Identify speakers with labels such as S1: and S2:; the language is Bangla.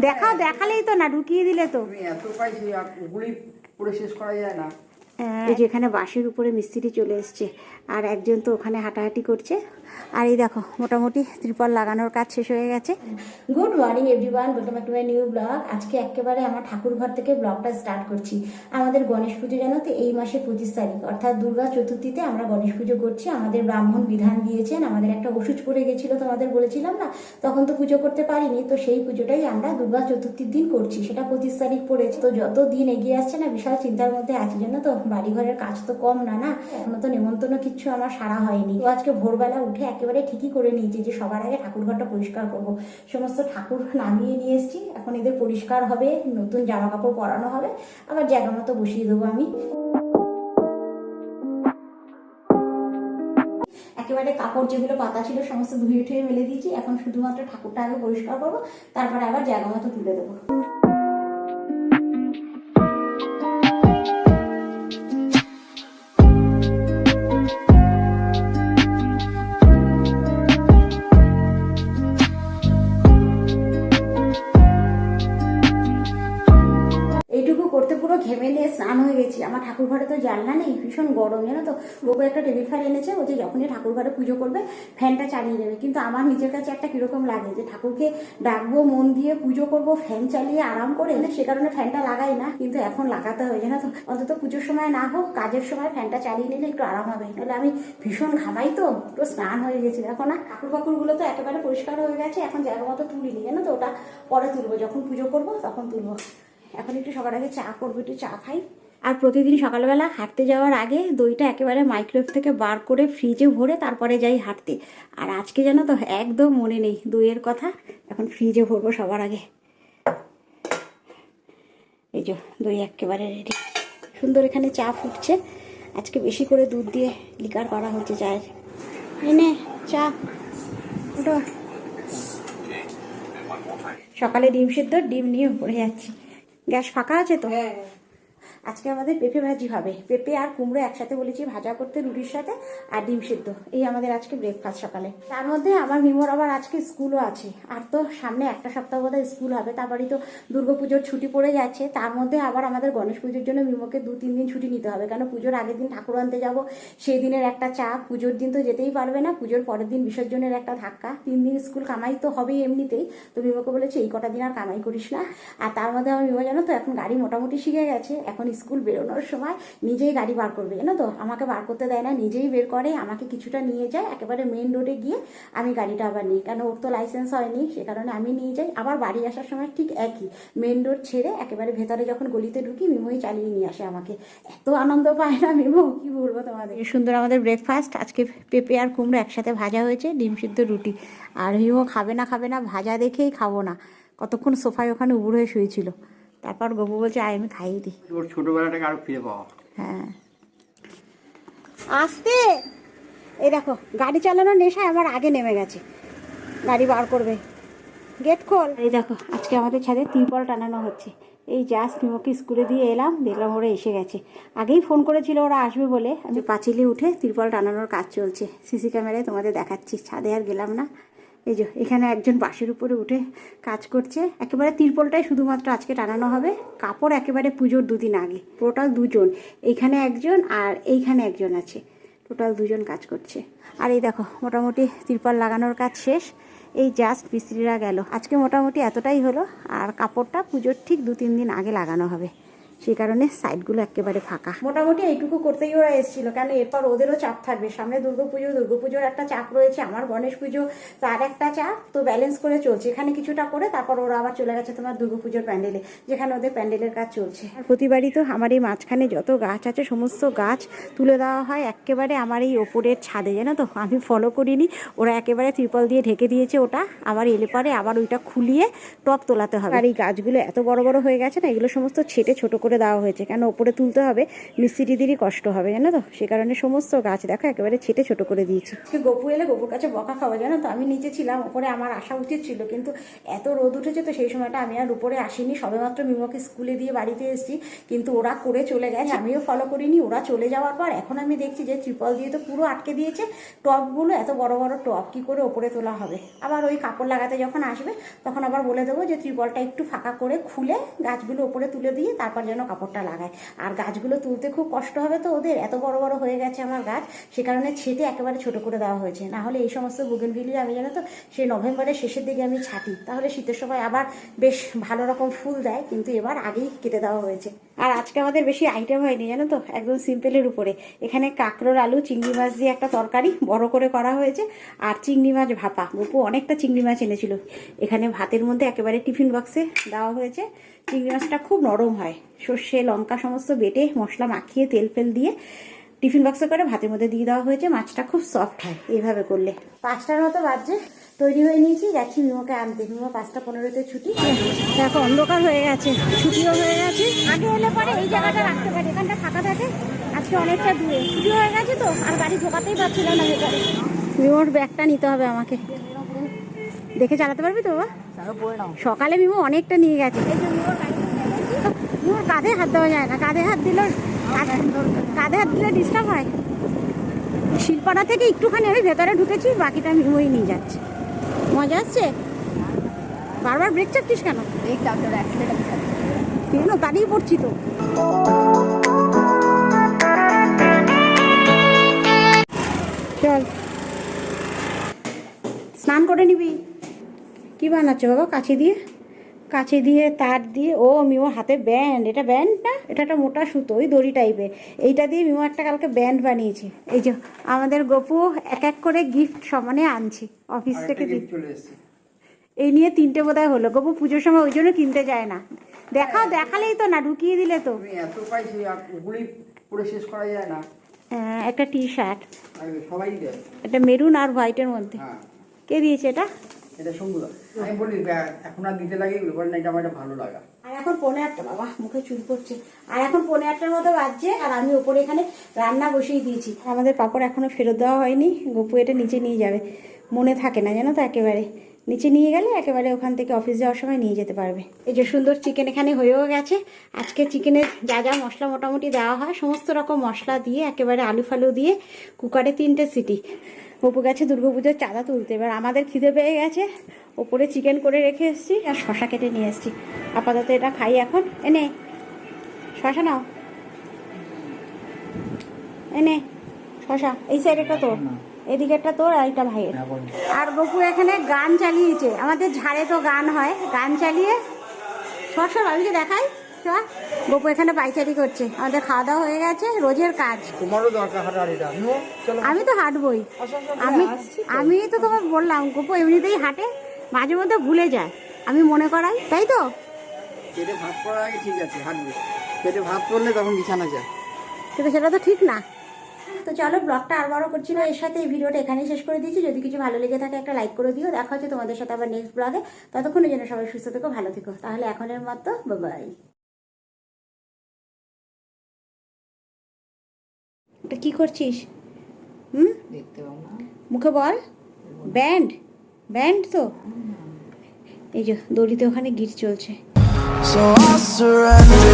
S1: দেখাও, দেখালেই তো না, ঢুকিয়ে দিলে তো।
S2: এত পাইছি ওগুলি পুরো শেষ করা যায় না।
S1: এই যে এখানে বাঁশের উপরে মিস্ত্রি চলে এসছে, আর একজন তো ওখানে হাঁটাহাঁটি করছে। আর এই দেখো মোটামুটি ত্রিপল লাগানোর কাজ শেষ হয়ে গেছে। Good morning everyone, welcome back to my new blog. আজকে একেবারে আমার ঠাকুর ঘর থেকে ব্লগটা স্টার্ট করছি। আমাদের গণেশ পুজো জানো তো এই মাসে 25 তারিখ, অর্থাৎ দুর্গা চতুর্থীতে আমরা গণেশ পুজো করছি। আমাদের ব্রাহ্মণ বিধান দিয়েছেন, আমাদের একটা ওষুধ পড়ে গেছিলো, তোমাদের বলেছিলাম না, তখন তো পুজো করতে পারিনি। তো সেই পুজোটাই আমরা দুর্গা চতুর্থীর দিন করছি, সেটা 25 তারিখ পড়েছে। তো যত দিন এগিয়ে আসছে না, বিশাল চিন্তার মধ্যে আছি জানো তো। বাড়িঘরের কাজ তো কম না, এখনো তো নেমন্তন্ন কিচ্ছু আমার সারা হয়নি। তো আজকে ভোরবেলা উঠে একেবারে ঠিকই করে নিয়েছি যে সবার আগে ঠাকুর ঘরটা পরিষ্কার করব। সমস্ত ঠাকুর নামিয়ে নিয়ে এসেছি, এখন এদের পরিষ্কার হবে, নতুন জামা কাপড় পরানো হবে, আবার জায়গা মতো বসিয়ে দেবো আমি। একেবারে কাপড় যেগুলো পাতা ছিল সমস্ত ধুয়ে ঠুয়ে মেলে দিয়েছি, এখন শুধুমাত্র ঠাকুরটা আগে পরিষ্কার করবো, তারপরে আবার জায়গা মতো তুলে দেবো। করতে পুরো ঘেমে নিয়ে স্নান হয়ে গেছি। আমার ঠাকুর ঘরে তো জানলা নেই, ভীষণ গরম জানো তো। বাবু একটা টেবিল ফ্যান এনেছে, ও যে যখনই ঠাকুর ঘরে পুজো করবে ফ্যানটা চালিয়ে দেবে। কিন্তু আমার নিজের কাছে একটা কিরকম লাগে যে ঠাকুরকে ডাকবো, মন দিয়ে পুজো করব, ফ্যান চালিয়ে আরাম করে, সে কারণে ফ্যানটা লাগাই না। কিন্তু এখন লাগাতে হয় জানো তো, অন্তত পুজোর সময় না হোক, কাজের সময় ফ্যানটা চালিয়ে নিলে একটু আরাম হবে। নাহলে আমি ভীষণ ঘামাই তো, পুরো স্নান হয়ে গেছি। দেখো না, ঠাকুর গুলো তো একেবারে পরিষ্কার হয়ে গেছে। এখন জায়গা মতো তুলিনি জানো তো, ওটা পরে তুলবো, যখন পুজো করবো তখন তুলবো। এখন একটু সবার আগে চা করবো, একটু চা খাই। আর প্রতিদিন সকালবেলা হাঁটতে যাওয়ার আগে দইটা একেবারে মাইক্রোওয়েভ থেকে বার করে ফ্রিজে ভরে তারপরে যাই হাঁটতে। আর আজকে জানো তো একদম মনে নেই দইয়ের কথা, এখন ফ্রিজে ভরবো সবার আগে। এই যে দই একেবারে রেডি, সুন্দর এখানে চা ফুটছে। আজকে বেশি করে দুধ দিয়ে লিকার করা হচ্ছে চায়ের। এনে চা ওটা সকালে ডিম সেদ্ধ, ডিম নিয়ে পড়ে যাচ্ছি। গ্যাস ফাঁকা আছে তো? আজকে আমাদের পেঁপে ভাজি হবে, পেঁপে আর কুমড়ো একসাথে বলেছি ভাজা করতে রুটির সাথে, আর ডিম সেদ্ধ। এই আমাদের আজকে ব্রেকফাস্ট সকালে। তার মধ্যে আমার মিমোর আবার আজকে স্কুলও আছে, আর তো সামনে একটা সপ্তাহ বোধহয় স্কুল হবে। তারপরেই তো দুর্গাপুজোর ছুটি পড়ে যাচ্ছে, তার মধ্যে আবার আমাদের গণেশ পুজোর জন্য মিমোকে 2-3 দিন ছুটি নিতে হবে, কারণ পুজোর আগের দিন ঠাকুর আনতে যাবো, সেই দিনের একটা চাপ। পুজোর দিন তো যেতেই পারবে না, পুজোর পরের দিন বিসর্জনের একটা ধাক্কা। 3 দিন স্কুল কামাই তো হবেই এমনিতেই। তো মিমোকে বলেছে এই কটা দিন আর কামাই করিস না। আর তার মধ্যে আমার মিমো জানো তো এখন গাড়ি মোটামুটি শিখে গেছে, এখন স্কুল বেরোনোর সময় নিজেই গাড়ি বার করবে জানো তো। আমাকে বার করতে দেয় না, নিজেই বের করে, আমাকে কিছুটা নিয়ে যায়, একেবারে মেন রোডে গিয়ে আমি গাড়িটা আবার নিই, কারণ ওর তো লাইসেন্স হয়নি, সে কারণে আমি নিয়ে যাই। আবার বাড়ি আসার সময় ঠিক একই, মেন রোড ছেড়ে একেবারে ভেতরে যখন গলিতে ঢুকি মিমোই চালিয়ে নিয়ে আসে আমাকে। এত আনন্দ পায় না মিমো, কি বলবো তোমাদের। সুন্দর আমাদের ব্রেকফাস্ট আজকে, পেঁপে আর কুমড়ো একসাথে ভাজা হয়েছে, ডিম সিদ্ধ, রুটি। আর মিমো খাবে না ভাজা দেখেই খাবো না, কতক্ষণ সোফায় ওখানে উবুর হয়ে শুয়েছিল। তারপর গবু বলছে আয় আমি খাইয়ে দিই।
S2: ওর ছোটবেলাটাকে আরো ফিরে পাওয়া।
S1: হ্যাঁ আসতে, এই দেখো গাড়ি চালানোর নেশায় আমার আগে নেমে গেছে, গাড়ি বার করবে, গেট খোল। এই দেখো আজকে আমাদের ছাদে ত্রিপল টানানো হচ্ছে। এই জাস্ট মিমোকে স্কুলে দিয়ে এলাম, দেখলাম ওরা এসে গেছে। আগেই ফোন করেছিল ওরা আসবে বলে। আমি পাঁচিলে উঠে ত্রিপল টানানোর কাজ চলছে, সিসি ক্যামেরায় তোমাদের দেখাচ্ছি। ছাদে আর গেলাম না। এই যে এখানে একজন বাঁশের উপরে উঠে কাজ করছে, একেবারে তিরপলটাই শুধুমাত্র আজকে টানানো হবে। কাপড় একেবারে পুজোর 2 দিন আগে। টোটাল 2 জন, এইখানে একজন আর এইখানে একজন আছে, টোটাল 2 জন কাজ করছে। আর এই দেখো মোটামুটি তিরপল লাগানোর কাজ শেষ, এই জাস্ট মিস্ত্রিরা গেল। আজকে মোটামুটি এতটাই হলো, আর কাপড়টা পুজোর ঠিক 2-3 দিন আগে লাগানো হবে, সেই কারণে সাইডগুলো একেবারে ফাঁকা। মোটামুটি এইটুকু করতেই ওরা এসেছিল, কেন এরপর ওদেরও চাপ থাকবে। সামনে দুর্গাপুজোর একটা চাপ রয়েছে, আমার গণেশ পুজো তার একটা চাপ, তো ব্যালেন্স করে চলছে। এখানে কিছুটা করে তারপর ওরা আবার চলে গেছে তোমার দুর্গাপুজোর প্যান্ডেলে, যেখানে ওদের প্যান্ডেলের কাজ চলছে। আর প্রতিবারই তো আমার এই মাঝখানে যত গাছ আছে সমস্ত গাছ তুলে দেওয়া হয় একেবারে আমার এই ওপরের ছাদে, জানো তো। আমি ফলো করিনি, ওরা একেবারে ত্রিপল দিয়ে ঢেকে দিয়েছে ওটা। আবার এলে পরে আবার ওইটা খুলিয়ে টপ তোলাতে হবে। আর এই গাছগুলো এত বড় বড় হয়ে গেছে না, এগুলো সমস্ত ছেটে ছোট করে করে দেওয়া হয়েছে, কেন ওপরে তুলতে হবে, মিস্ত্রি দিদিরই কষ্ট হবে জানো তো, সে কারণে সমস্ত গাছ দেখো একেবারে ছেটে ছোট করে দিয়েছি। গপু এলে গপুর কাছে বকা খাওয়া জানো তো, আমি নিচে ছিলাম, ওপরে আমার আসা উচিত ছিল, কিন্তু এত রোদ উঠেছে তো সেই সময়টা আমি আর উপরে আসিনি। সবেমাত্র মিমোকে স্কুলে দিয়ে বাড়িতে এসেছি, কিন্তু ওরা করে চলে গেছে, আমিও ফলো করিনি। ওরা চলে যাওয়ার পর এখন আমি দেখছি যে ত্রিপল দিয়ে তো পুরো আটকে দিয়েছে টবগুলো, এত বড় বড় টব কি করে ওপরে তোলা হবে। আবার ওই কাপড় লাগাতে যখন আসবে তখন আবার বলে দেবো যে ত্রিপলটা একটু ফাঁকা করে খুলে গাছগুলো ওপরে তুলে দিয়ে তারপর যেন কাপড়টা লাগায়। আর গাছগুলো তুলতে খুব কষ্ট হবে তো ওদের, এত বড় বড় হয়ে গেছে আমার গাছ, সে কারণে ছেটে একেবারে ছোট করে দেওয়া হয়েছে। না হলে এই সমস্ত বুগেনভিলিয়া আমি জানো তো সেই নভেম্বরের শেষের দিকে আমি ছাঁটি, তাহলে শীতের সময় আবার বেশ ভালো রকম ফুল দেয়, কিন্তু এবার আগেই কেটে দেওয়া হয়েছে। আর আজকে আমাদের বেশি আইটেম হয়নি জানো তো, একদম সিম্পলের উপরে। এখানে কাঁকরোল আলু চিংড়ি মাছ দিয়ে একটা তরকারি বড় করে করা হয়েছে, আর চিংড়ি মাছ ভাপা। গপু অনেকটা চিংড়ি মাছ এনেছিল, এখানে ভাতের মধ্যে একেবারে টিফিন বক্সে দেওয়া হয়েছে। চিংড়ি মাছটা খুব নরম হয়, সর্ষে লঙ্কা সমস্ত বেটে মশলা মাখিয়ে তেল ফেল দিয়ে টিফিন বক্সে করে ভাতের মধ্যে দিয়ে দেওয়া হয়েছে। মাছটা খুব সফট হয় এইভাবে করলে। 5টার মতো বাজছে, তৈরি হয়ে নিয়েছি, যাচ্ছি মিমোকে আনতে। মিমো 5:15-তে ছুটি। দেখো অন্ধকার হয়ে গেছে, ছুটিও হয়ে গেছে। আগে এলে পরে এই জায়গাটা রাখতে পারি, এখানটা ফাঁকা থাকে। আজকে অনেকটা দূরে ছুটি হয়ে গেছে তো, আর গাড়ি ঢোকাতেই পারছিলাম না ভেতরে। মিমোর ব্যাগটা নিতে হবে আমাকে, দেখে চালাতে পারবি তো বাবা? সকালে মিমো অনেকটা নিয়ে গেছে। মিমোর কাঁধে হাত দেওয়া যায় না, কাঁধে হাত দিলে ডিস্টার্ব হয়। শিলপাড়া থেকে একটুখানি আমি ভেতরে ঢুকেছি, বাকিটা মিমোই নিয়ে যাচ্ছে। মজা আসছে? বারবার ব্রেক চাপছিস কেন? কেন দাঁড়িয়ে পড়ছি তো। চল স্নান করে নিবি। কি বানাচ্ছ বাবা? কাছে দিয়ে তার দিয়ে। ও মিমো হাতে ব্যান্ড, এটা ব্যান্ড না, এটা একটা মোটা সুতো, ওই দড়ি টাইপের। এইটা দিয়ে মিমো একটা কালকে ব্যান্ড বানিয়েছে। এই যে আমাদের গপু এক এক করে গিফট সমানে আনছি অফিস থেকে।
S2: চলে এসেছে,
S1: এই নিয়ে 3টে বোধহয় হলো। গপু পুজোর সময় ওই জন্য কিনতে যায় না। দেখালেই তো না, ঢুকিয়ে দিলে তো।
S2: তুমি এত পাইছি ওগুলি পরে শেষ করা যায় না।
S1: একটা টি শার্ট,
S2: সবাই দেয়।
S1: এটা মেরুন আর হোয়াইটের মধ্যে।
S2: হ্যাঁ,
S1: কে দিয়েছে এটা?
S2: এটা সঙ্গুদা। আমি বলি এখন আর দিতে লাগে এগুলো, বলে না এটা আমার এটা ভালো লাগা।
S1: আর এখন 8:15, বাবা মুখে চুল পড়ছে। আর এখন 8:15-র মতো বাজছে, আর আমি ওপরে এখানে রান্না বসিয়ে দিয়েছি। আমাদের পাপড় এখনো ফেরত দেওয়া হয়নি। গপু এটা নিচে নিয়ে যাবে, মনে থাকে না জানো তো, একেবারে নিচে নিয়ে গেলে একেবারে ওখান থেকে অফিস যাওয়ার সময় নিয়ে যেতে পারবে। এই যে সুন্দর চিকেন এখানে হয়েও গেছে। আজকে চিকেনের যা যা মশলা মোটামুটি দেওয়া হয় সমস্ত রকম মশলা দিয়ে একেবারে আলু ফালু দিয়ে কুকারে 3টে সিটি। গপু গেছে দুর্গাপুজোর চাঁদা তুলতে। এবার আমাদের খিদে পেয়ে গেছে, ওপরে চিকেন করে রেখে এসেছি আর শশা কেটে নিয়ে এসেছি। আপাতত এটা খাই এখন। এনে শশা নাও, এনে শশা। এই সাইডেরটা তোর, এদিকেরটা তোর, আর এটা ভাইয়ের। আর গপু এখানে গান চালিয়েছে, আমাদের ঝাড়ে তো গান হয়, গান চালিয়ে শশা ভাবিকে দেখাই। গপু এখানে পাইচারি করছে। আমাদের খাওয়া দাওয়া হয়ে গেছে, রোজের কাজ।
S2: তোমারও দরকার হাঁটাহাঁটিটা।
S1: আমি তো হাঁটবই, আমি তো তোমাকে বললাম গপু এমনিতেই হাঁটে, মাঝে মধ্যে ভুলে যায়, আমি মনে করাই, তাই তো।
S2: পেটে ভাত পড়ার আগে ঠিক আছে হাঁটবে, পেটে ভাত পড়লে তখন বিছানা যায়।
S1: কিন্তু সেটা তো ঠিক না। তো চলো ব্লগটা আর বড় করছি না, এর সাথে এই ভিডিওটা এখানেই শেষ করে দিচ্ছি। যদি কিছু ভালো লেগে থাকে একটা লাইক করে দিও। দেখা হচ্ছে তোমাদের সাথে আবার নেক্সট ব্লগে। ততক্ষণের জন্য সবাই সুস্থ থেকো, ভালো থেকো। তাহলে এখনের মতো বাই। এটা কি করছিস?
S2: দেখতে পাবো না,
S1: মুখে বল। ব্যান্ড তো এই যে দড়িতে ওখানে গিট চলছে।
S3: So I surrender.